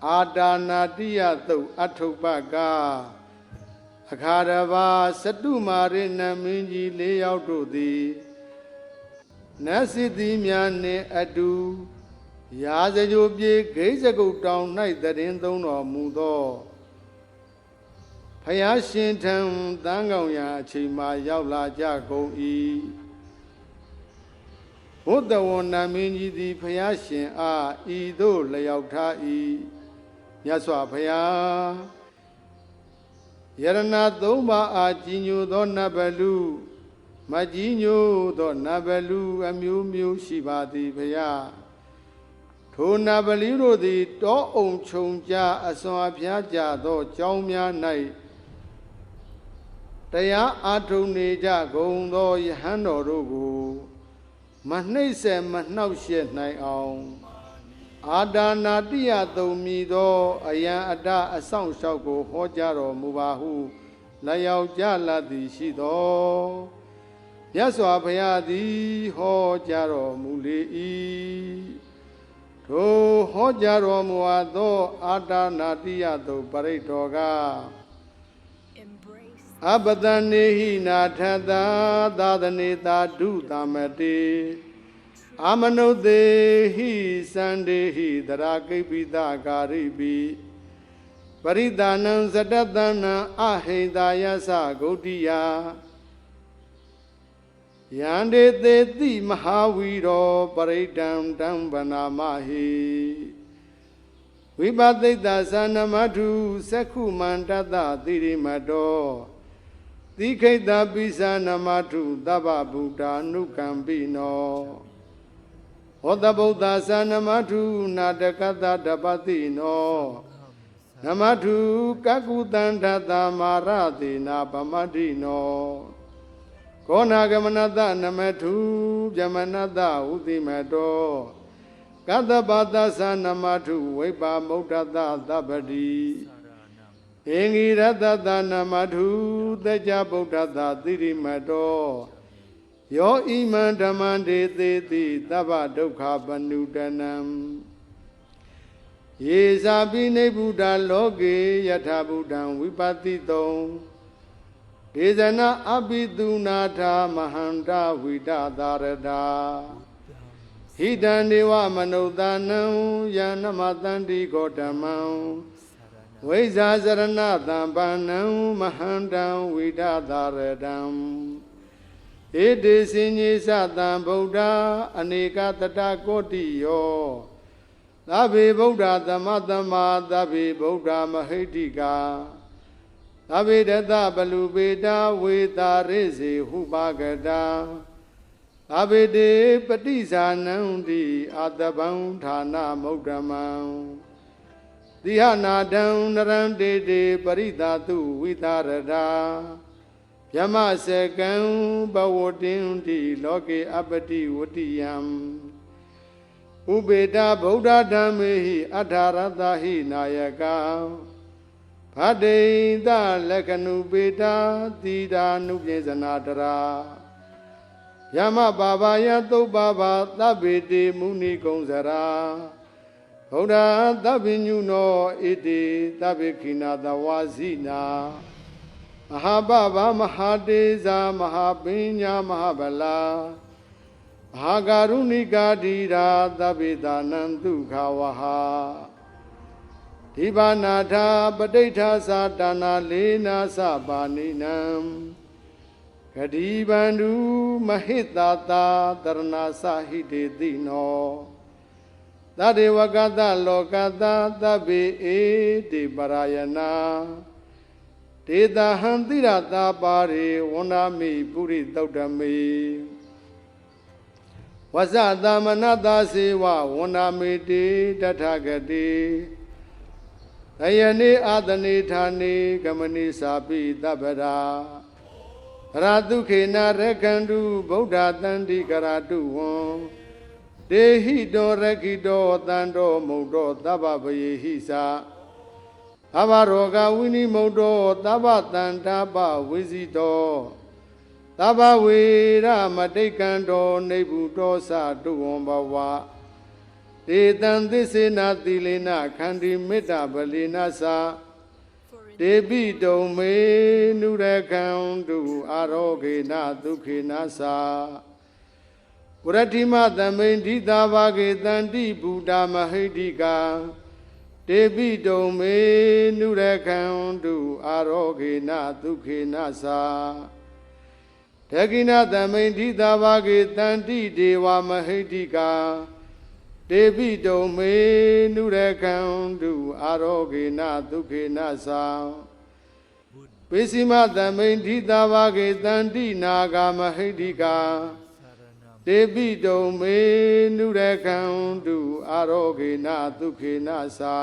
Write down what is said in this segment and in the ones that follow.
အာဒါနာတိယသုတ်အထုပ္ပကအခါတပါစတုမာရိနမင်းကြီး၄ယောက်တို့သည်နတ်စစ်သည်များနှင့်အတူရာဇဂိုပြေဂိဇဂုတ်တောင်၌တရင်သုံးတော်မူသောဖယားရှင်ထံတန်းကောင်ရာအချိန်မှရောက်လာကြကုန်၏ဘုဒ္ဓဝန္နမင်းကြီးသည်ဖယားရှင်အားဤသို့လျောက်ထား၏မြတ်စွာဘုရားယရဏသုံးပါးအားကြီးညိုသောနတ်ဘလူမကြီးညိုသောနတ်ဘလူအမျိုးမျိုးရှိပါသည်ဘုရားထိုနတ်ဘလူတို့သည်တောအုံခြုံကြအစွန်အဖျားကြသောကြောင်းများ၌တရားအားထုတ်နေကြကုန်သောယဟန်တော်တို့ကိုမနှိမ့်ဆက်မနှောက်ယှက်နိုင်အောင်အာဒါနာတိယသုံးမည်သောအယံအတအဆောင်လျှောက်ကိုဟောကြားတော်မူပါဟုလျောက်ကြလသည်ရှိသောမြတ်စွာဘုရားသည်ဟောကြားတော်မူလေ၏ထိုဟောကြားတော်မူသောအာဒါနာတိယသုံးပရိတော်ကအပတနေဟိနာထတာသာသနေတာဒုသမတေအာမနုသေဟိစန္ဒေဟိတရာကိပိသကာရိပိပရိဒါနံဇတတနံအဟိတာယသဂௌတိယယန္တေသေတိမဟာဝီရောပရိဒံတံဗနာမဟိဝိပသိတ္တသနမထုသက္ခုမန္တတတိရိမတောတိခိတပိသနမထုသဗ္ဗဗုဒ္ဓ ानु ကံပိနောဟောတဗုဒ္ဓသနမထုနာတကတတပတိနောနမထုကကုတန္တတမာရတိနာပမတိနောကောနာဂမနတနမထုဗျမနတဥတိမတောကတ္တပတသနမထုဝိပါမုဒ္ဒတသဗ္ဗတိဧငိရတတနမထုတัจจဗုဒ္ဓသာသီရိမတောယောဣမံဓမ္မံဒေသေတိသဗ္ဗဒုက္ခပနုတနံယေဇာပိနိဗ္ဗုဒ္ဓလောကေယထဗုဒ္ဓံဝိပတိတောဒေဇနာအပိတုနာထာမဟန္တာဝိဒသာရတာဟိတံဒေဝမနုဿာနံယနမတန္တိဂေါတမံဝိဇာစရဏသံပန္နံမဟန္တံဝိဒသာရတံဧတေစဉ္ညေသတံဗုဒ္ဓအနေကတတကောတိယောသဗ္ဗေဗုဒ္ဓသမတမသဗ္ဗေဗုဒ္ဓမဟိတိကာသဗ္ဗေတတပလူပေတာဝေတာရိစေဟုပါကတာသဗ္ဗေတေပတိဇာနံတိအာတဗံဌာနမုဒ္ဓမံတိဟနာတံနရံတေတေပရိသတုဝိသရတာယမစကံဘဝတင်တိလောကေအပတိဝတိယံဥပေတဗုဒ္ဓဓမ္မေဟိအထာရတဟိနာယကဖတေတလက္ခဏုပေတာတိတာနုပြေဇနာတရာယမဘာဘာယသုပ္ပဘာသဗ္ဗေတိမုနိကုံစရာဗုဒ္ဓသဗ္ဗညုနောဣတိသဗ္ဗေခိနာတဝါဇိနာမဟာဘဗမဟာတေဇာမဟာပညာမဟာဗလာမဟာကာရုဏိကာဓိရာသဗ္ဗေတာနံဒုက္ခဝဟာဒီဘာနာထာပဋိဋ္ဌာသာတနာလေနာသပါဏိနံဂတိဗန္ဓုမဟိတတာတရဏသဟိတေတိနောသတ္တေဝကတလောကတသဗ္ဗေဧတိပရာယနာဒေတာဟံတိရတာပါရိဝန္ဒမိပုရိသုတ်တမေဝဇ္ဇသမနတာစေဝဝန္ဒမေတိတထဂတိသယနေအာသနေဌာနေကမနိစာပိတပ္ပရာရာတုခေနရခန္တုဗုဒ္ဓတန္တိကရာတုဝံဒေဟိတောရခိတောတန္တောမုတ်တောသဗ္ဗဗယေဟိသာအဘရောဂဝိနိမုတ်တောသဗ္ဗတန္တာပဝိဇိတောသဗ္ဗဝေရမတိကံတောနေဗုတောသတုဝံဘဝသ တေတံသစ္စေနာသီလေနခန္တီမေတ္တာပလီနာသာတေပိတုံမေနုရကံတုအာရောဂေနဒုခေနသာဝရတိမသမိန်ဒိတာဘာဂေတန္တိဗုဒ္ဓမဟိတိကာတေပိတုံမေနုရကံတုအာရောဂေနဒုခေနသာဒကိနသမိန်ဒိတာဘာဂေတန္တိဒေဝမဟိတိကာတေပိတုံမေနုရကံတုအာရောဂေနဒုခေနသာပိစီမသမိန်ဒိတာဘာဂေတန္တိနာဂမဟိတိကာတေပိတုံမေနုရကံတုအာရောဂေနဒုခေနသာ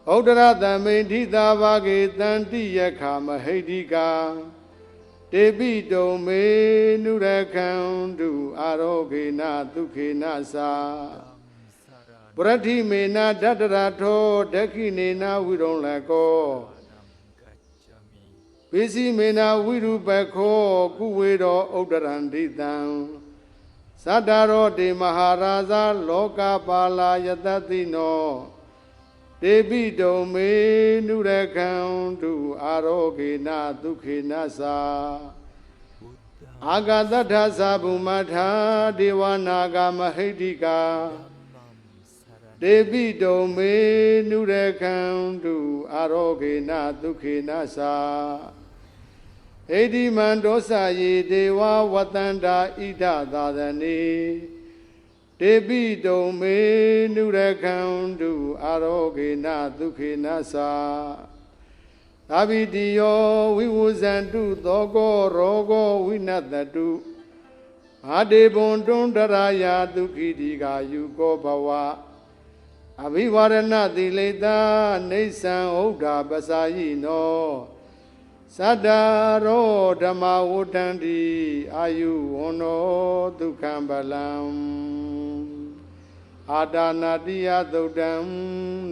ဩဒရသမိန်ဒိတာဘာဂေတန္တိယခမဟိတိကာတေပိတုံမေနုရကံတုအာရောဂေနဒုခေနသာပရတိမေနဒတ္တရထောဒခိနေနဝိရုံလကောပိစီမေနဝိရုပခောကုဝေရောဥဒ္ဒရန္တိတံသတ္တရောတေမဟာရာဇာလောကပါလာယတတိနောတေပိတုံမေနုရကံတုအာရောဂေနဒုခေနသာအာဂတထသဗုမထာဒေဝနာဂမဟိတိကာတေပိတုံမေနုရကံတုအာရောဂေနဒုခေနသာဣတိမံဒောသယေဒေဝဝတန္တာဣဒသာသနေတေပိတုံမေနုရကံတုအာရောဂေနဒုခေနသာသာဘိတိယောဝိဝုဇန္တုသောကောရောဂောဝိနတတုအာဒေဘွန်တွန်းတရာယာဒုခိတိကာယုကောဘဝအဘိဝရဏတိလေတာနေသံဥဒ္ဓပစာယိနောသတ္တရောဓမ္မဝဋ္ဌန္တိအာယုဝန္နောဒုက္ခံပလံအာဒါနာတိယသုတ်တံ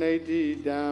နေတိတံ